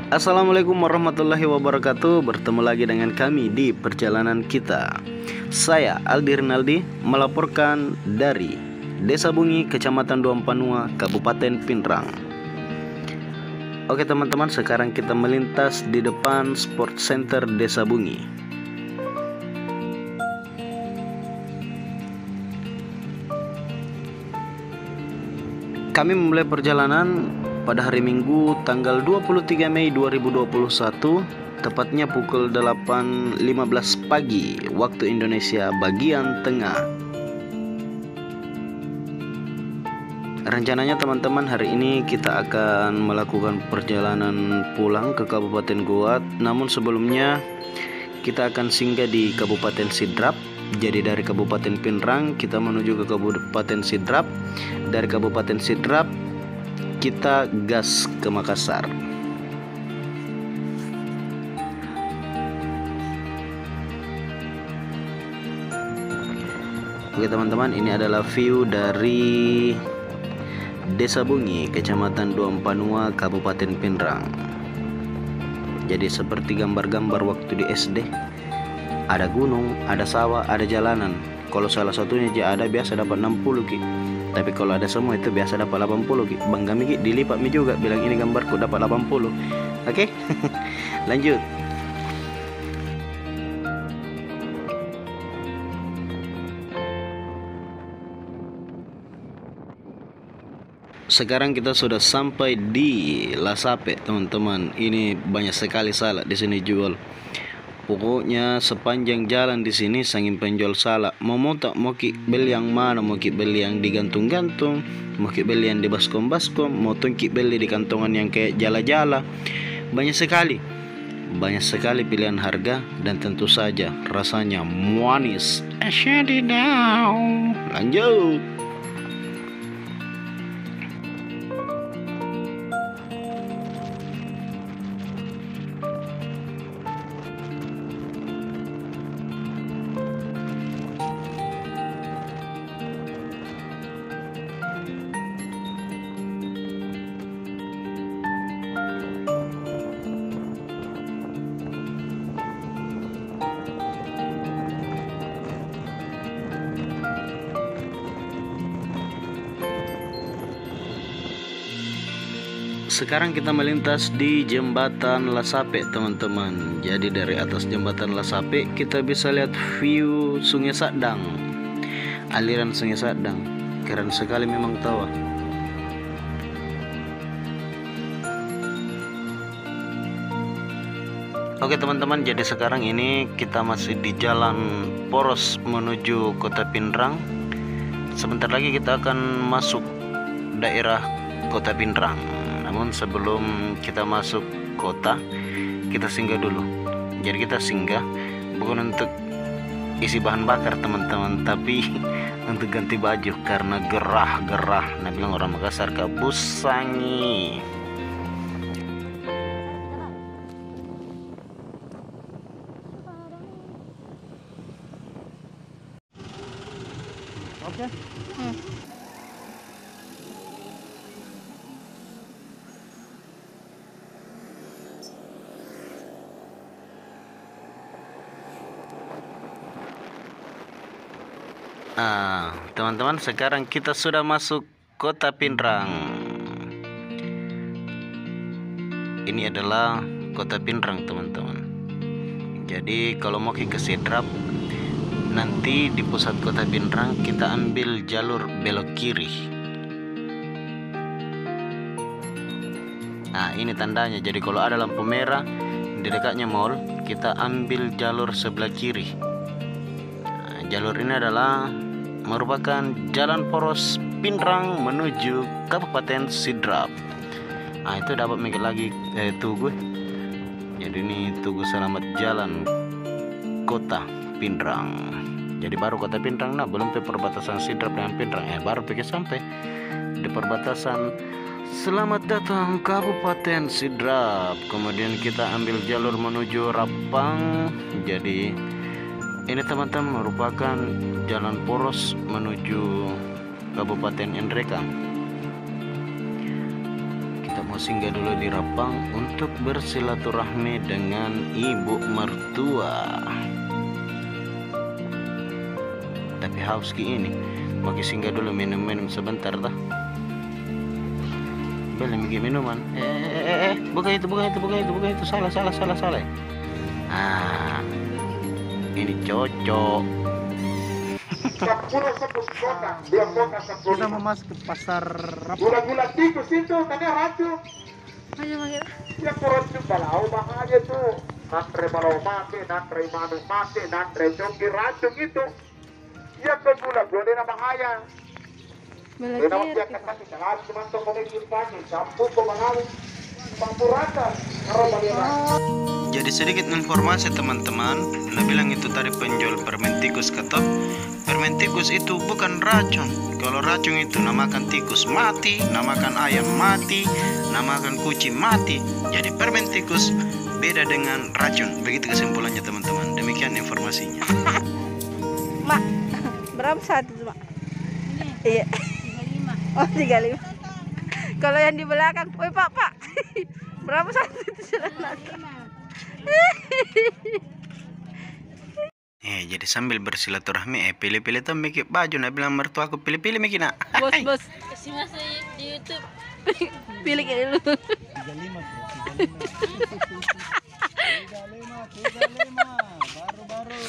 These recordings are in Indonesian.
Assalamualaikum warahmatullahi wabarakatuh. Bertemu lagi dengan kami di perjalanan kita. Saya Aldi Rinaldi melaporkan dari Desa Bungi, Kecamatan Duampanua, Kabupaten Pinrang. Oke teman-teman, sekarang kita melintas di depan Sport Center Desa Bungi. Kami memulai perjalanan pada hari Minggu tanggal 23 Mei 2021, tepatnya pukul 8.15 pagi waktu Indonesia bagian tengah. Rencananya teman-teman, hari ini kita akan melakukan perjalanan pulang ke Kabupaten Goa. Namun sebelumnya kita akan singgah di Kabupaten Sidrap. Jadi dari Kabupaten Pinrang kita menuju ke Kabupaten Sidrap. Dari Kabupaten Sidrap kita gas ke Makassar. Oke teman-teman, ini adalah view dari Desa Bungi, Kecamatan Duampanua, Kabupaten Pinrang. Jadi seperti gambar-gambar waktu di SD. Ada gunung, ada sawah, ada jalanan. Kalau salah satunya aja ada biasa dapat 60 ki. Tapi kalau ada semua itu biasa dapat 80 ki. Bang kami ki dilipat mi juga bilang ini gambarku dapat 80. Oke? Lanjut. Sekarang kita sudah sampai di Lasape, teman-teman. Ini banyak sekali salak di sini jual. Pokoknya sepanjang jalan di sini sangin penjual salak. Mau tak mau ki beli yang mana? Mau ki beli yang digantung-gantung, mau ki beli yang di baskom-baskom, mau ki beli di kantongan yang kayak jala-jala. Banyak sekali pilihan harga dan tentu saja rasanya manis. Asyadidaw. Lanjut. Sekarang kita melintas di jembatan Lasape, teman-teman. Jadi dari atas jembatan Lasape kita bisa lihat view Sungai Sadang, aliran Sungai Sadang. Keren sekali memang tawa. Oke teman-teman, jadi sekarang ini kita masih di jalan poros menuju Kota Pinrang. Sebentar lagi kita akan masuk daerah Kota Pinrang. Namun sebelum kita masuk kota, kita singgah dulu. Jadi kita singgah bukan untuk isi bahan bakar teman-teman, tapi untuk ganti baju karena gerah-gerah. Nah bilang orang Makassar kabusangi. Oke. Teman-teman, sekarang kita sudah masuk Kota Pinrang. Ini adalah Kota Pinrang, teman-teman. Jadi kalau mau ke Sidrap, nanti di pusat Kota Pinrang kita ambil jalur belok kiri. Nah, ini tandanya. Jadi kalau ada lampu merah di dekatnya mall, kita ambil jalur sebelah kiri. Nah, jalur ini adalah merupakan jalan poros Pinrang menuju Kabupaten Sidrap. Nah itu dapat mikir lagi Tugu. Jadi ini Tugu Selamat Jalan Kota Pinrang. Jadi baru Kota Pinrang, nah belum ke perbatasan Sidrap dengan Pinrang. Baru pikir sampai di perbatasan. Selamat datang Kabupaten Sidrap. Kemudian kita ambil jalur menuju Rapang. Jadi ini teman-teman merupakan jalan poros menuju Kabupaten Nrekang. Kita mau mau singgah dulu di Rapang untuk bersilaturahmi dengan ibu mertua. Tapi haus ini, mau singgah dulu minum-minum sebentar dah. Boleh bikin minuman. Bukan itu, salah. Ah, ini cocok. Kita mau masuk ke pasar Rapang. Gula-gula tikus itu tadi racun. Ayo. Ya korupsi balau bahaya tuh. Natre balau mati, natre manu mati, natre coki racun itu. Ya ke gula-gula dia bahaya. Dia nak dia kata kita harus cuma toko ini pakai campur pemanau. Pampurata. Jadi sedikit informasi teman-teman, Nah bilang itu tadi penjual permen tikus kata permen tikus itu bukan racun. Kalau racun itu namakan tikus mati, namakan ayam mati, namakan kucing mati. Jadi permen tikus beda dengan racun. Begitu kesimpulannya teman-teman. Demikian informasinya. Mak, berapa satu Mak? Iya. 35. Oh 35. Kalau yang di belakang, woi Pak. Berapa satu itu celana? Jadi sambil bersilaturahmi pilih-pilih tuh mikir baju. Nak bilang mertua aku pilih-pilih mikir nak. Bos. Kasih masuk di YouTube. Pilih kayak dulu. 35 baru-baru.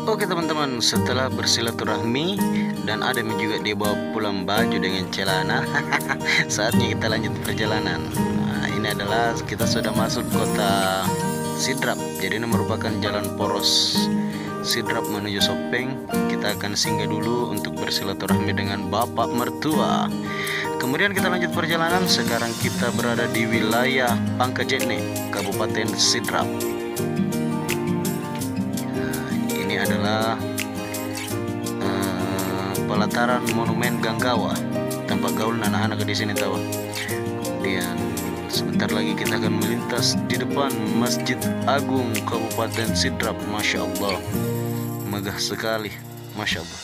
Oke teman-teman, setelah bersilaturahmi dan ada juga dibawa pulang baju dengan celana, saatnya kita lanjut perjalanan. Nah, ini adalah kita sudah masuk kota Sidrap. Jadi ini merupakan jalan poros Sidrap menuju Sopeng. Kita akan singgah dulu untuk bersilaturahmi dengan bapak mertua. Kemudian kita lanjut perjalanan. Sekarang kita berada di wilayah Pangkajene, Kabupaten Sidrap. Ini adalah pelataran monumen Ganggawa, tempat gaul anak-anak di sini tahu. Kemudian sebentar lagi kita akan melintas di depan Masjid Agung Kabupaten Sidrap. Masya Allah, megah sekali, Masya Allah.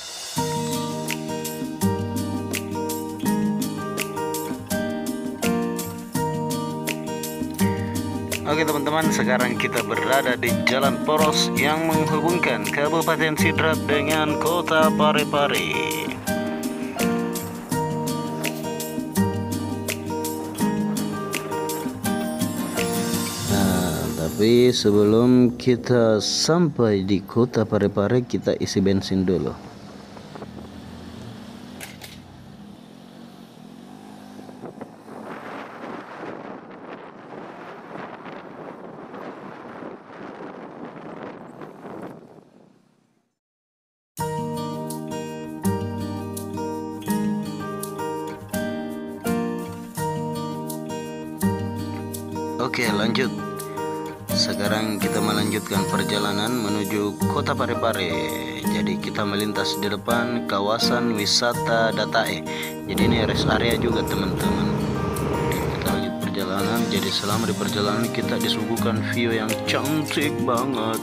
Oke teman-teman, sekarang kita berada di jalan poros yang menghubungkan Kabupaten Sidrap dengan Kota Parepare. Nah, tapi sebelum kita sampai di Kota Parepare, kita isi bensin dulu. Oke lanjut. Sekarang kita melanjutkan perjalanan menuju Kota Parepare. Jadi kita melintas di depan kawasan wisata Datae. Jadi ini rest area juga teman-teman. Kita lanjut perjalanan. Jadi selama di perjalanan kita disuguhkan view yang cantik banget.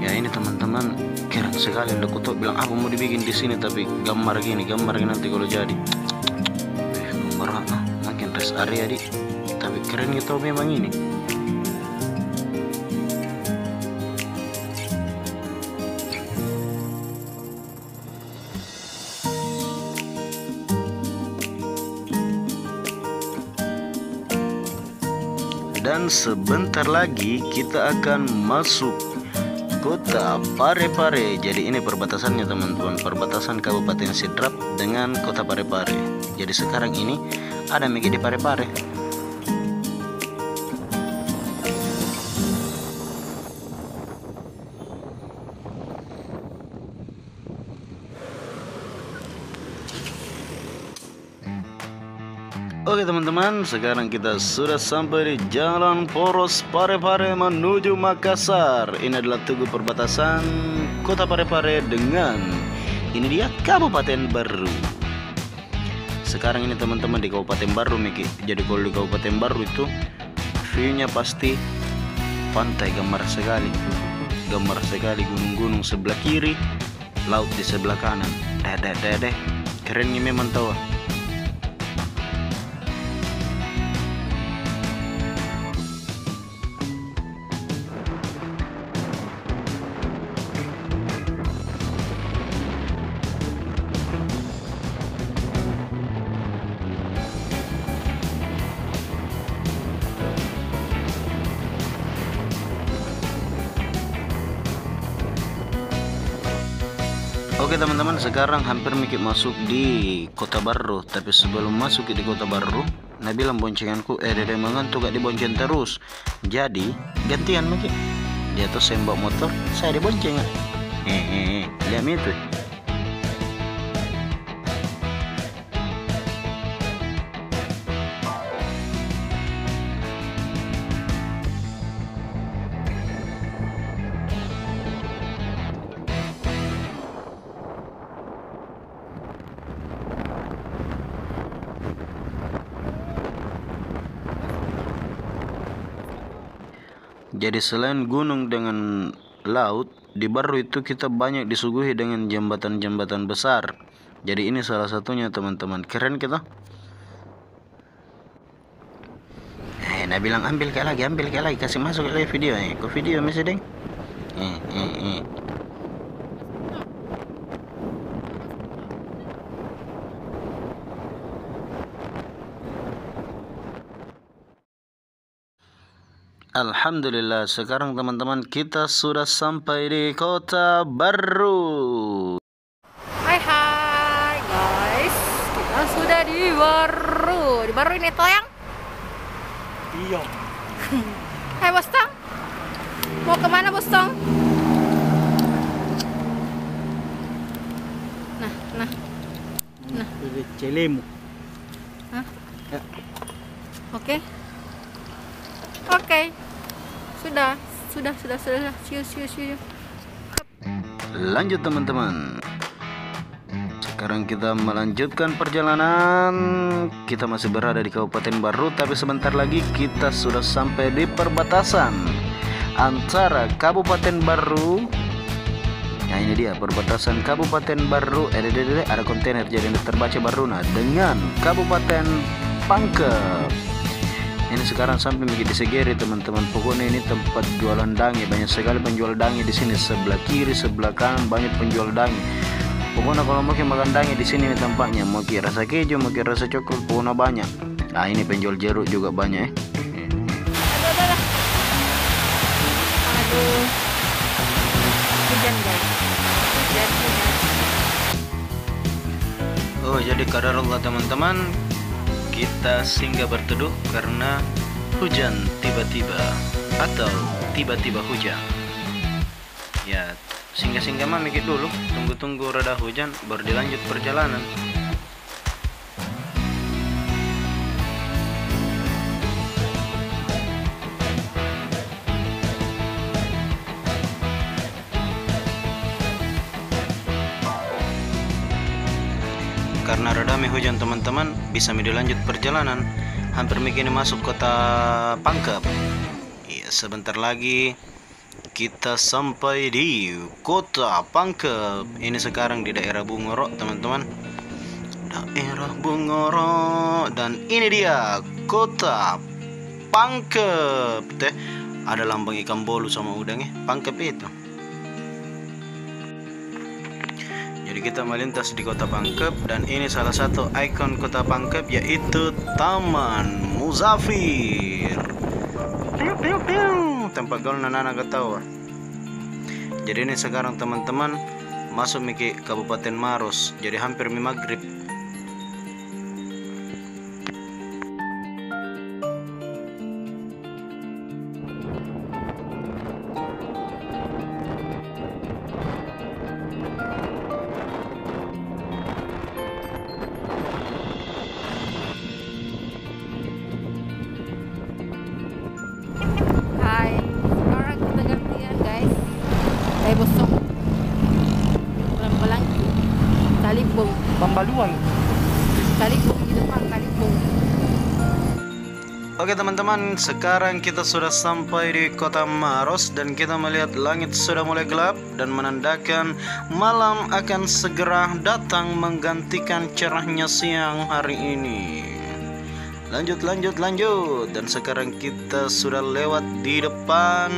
Ya ini teman-teman, keren sekali. Udah kutuk bilang apa mau dibikin di sini, tapi gambar gini nanti kalau jadi. Gambar makin rest area di. Tapi keren gitu memang ini. Dan sebentar lagi kita akan masuk Kota Parepare. Jadi ini perbatasannya teman-teman, perbatasan Kabupaten Sidrap dengan Kota Parepare. Jadi sekarang ini ada Megi di Parepare. Oke teman-teman, sekarang kita sudah sampai di Jalan Poros Parepare menuju Makassar. Ini adalah tugu perbatasan Kota Parepare dengan ini dia Kabupaten Baru. Sekarang ini teman-teman di Kabupaten Baru Miki. Jadi kalau di Kabupaten Baru itu view-nya pasti pantai, gambar sekali gunung-gunung sebelah kiri, laut di sebelah kanan. Deh, keren ini memang tahu. Oke teman-teman, sekarang hampir mikir masuk di Kota Baru. Tapi sebelum masuk di Kota Baru, nah bilang boncenganku, dede mengantuk gak dibonceng terus. Jadi gantian mikir. Dia tuh sembok motor, saya dibonceng. Lihat itu. Jadi selain gunung dengan laut, di Baru itu kita banyak disuguhi dengan jembatan-jembatan besar. Jadi ini salah satunya teman-teman. Keren kita. Nah bilang ambil kayak lagi, kasih masuk lagi video ke video masih deng. Alhamdulillah, sekarang teman-teman kita sudah sampai di Kota Baru. Hai guys, kita sudah di Baru. Di Baru ini toyang. Iya. Hai Bos Tong, mau kemana Bos Tong? Nah. Dari Celemu. Hah? Ya. Oke. Sudah. Siu. Lanjut teman-teman. Sekarang kita melanjutkan perjalanan. Kita masih berada di Kabupaten Baru, tapi sebentar lagi kita sudah sampai di perbatasan antara Kabupaten Baru. Nah ini dia perbatasan Kabupaten Baru. Ada kontainer jadi terbaca Baru dengan Kabupaten Pangkep. Ini sekarang sampai di Segeri teman-teman. Pokoknya ini tempat jualan dange, banyak sekali penjual dange di sini. Sebelah kiri, sebelah kanan banyak penjual dange. Pokoknya kalau mau makan dange di sini tempatnya. Mau rasa keju, mau rasa coklat, pokoknya banyak. Nah ini penjual jeruk juga banyak. Aduh. Hujan guys. Hujan. Oh jadi qadarullah teman-teman, kita singgah berteduh karena hujan tiba-tiba atau tiba-tiba hujan. Ya, singgah-singgah mah mikir dulu, tunggu-tunggu reda hujan baru dilanjut perjalanan. Karena redame hujan teman-teman, bisa dilanjut perjalanan. Hampir begini masuk Kota Pangkep. Iya, sebentar lagi kita sampai di Kota Pangkep. Ini sekarang di daerah Bungoro teman-teman. Daerah Bungoro. Dan ini dia Kota Pangkep. Ada lambang ikan bolu sama udangnya. Pangkep itu. Jadi kita melintas di Kota Pangkep dan ini salah satu ikon Kota Pangkep yaitu Taman Muzafir. Tempat gaul nana ketawa. Jadi ini sekarang teman-teman masuk ke Kabupaten Maros. Jadi hampir maghrib. Bosong pelan-pelan Kalibung Pambaluan. di depan Kalibung. Oke teman-teman, sekarang kita sudah sampai di kota Maros dan kita melihat langit sudah mulai gelap dan menandakan malam akan segera datang menggantikan cerahnya siang hari ini. Lanjut dan sekarang kita sudah lewat di depan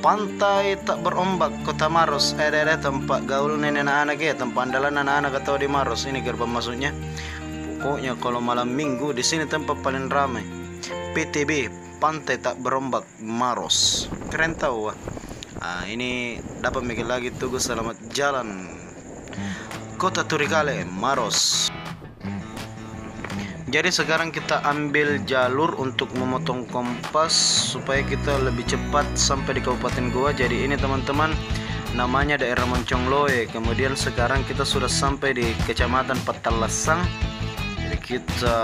pantai tak berombak kota Maros. Tempat gaul nenek anak ya, tempat andalan anak-anak atau di Maros. Ini gerbang masuknya. Pokoknya kalau malam minggu di sini tempat paling ramai. PTB, Pantai Tak Berombak Maros. Keren tahu. Ini dapat mikir lagi tuh, selamat jalan. Kota Turikale, Maros. Jadi sekarang kita ambil jalur untuk memotong kompas supaya kita lebih cepat sampai di Kabupaten Goa. Jadi ini teman-teman namanya daerah Moncongloe. Kemudian sekarang kita sudah sampai di Kecamatan Petalasang. Jadi kita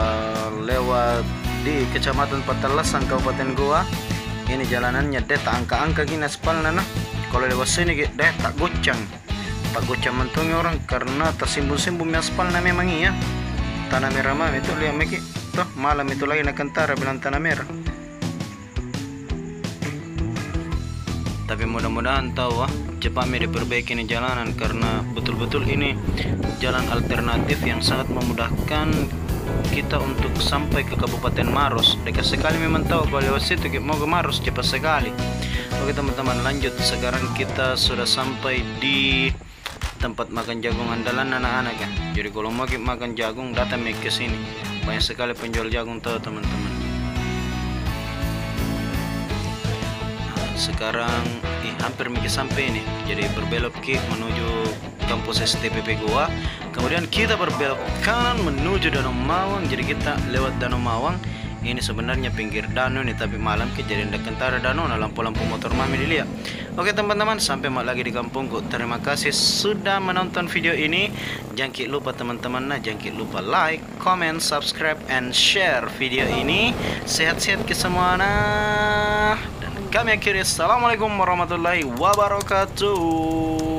lewat di Kecamatan Petalasang Kabupaten Goa. Ini jalanannya deh tak angka-angka gini aspalnya nah. Kalau lewat sini deh tak gocang mantungnya orang karena tak simbun-simbun aspalnya memang iya. Tanah merah mah itu lihat meki tuh malam itu lagi nak kentara bilang tanah merah. Tapi mudah-mudahan tahu cepat diperbaiki ini jalanan karena betul-betul ini jalan alternatif yang sangat memudahkan kita untuk sampai ke Kabupaten Maros. Dekat sekali memang tahu kalau lewat situ mau ke Maros cepat sekali. Oke teman-teman, lanjut. Sekarang kita sudah sampai di tempat makan jagung andalan anak-anak ya. Jadi kalau mau makan jagung datang ke sini. Banyak sekali penjual jagung tahu teman-teman. Sekarang hampir sampai ini. Jadi berbelok ke menuju kampus STPP Goa. Kemudian kita berbelok kanan menuju Danau Mawang. Jadi kita lewat Danau Mawang. Ini sebenarnya pinggir danau nih, tapi malam kejadian di kentara danau lampu-lampu motor mami dilihat. Oke teman-teman, sampai lagi di kampungku. Terima kasih sudah menonton video ini. Jangan lupa teman-teman, jangan lupa like, comment, subscribe, and share video ini. Sehat-sehat ke semua dan kami akhiri. Assalamualaikum warahmatullahi wabarakatuh.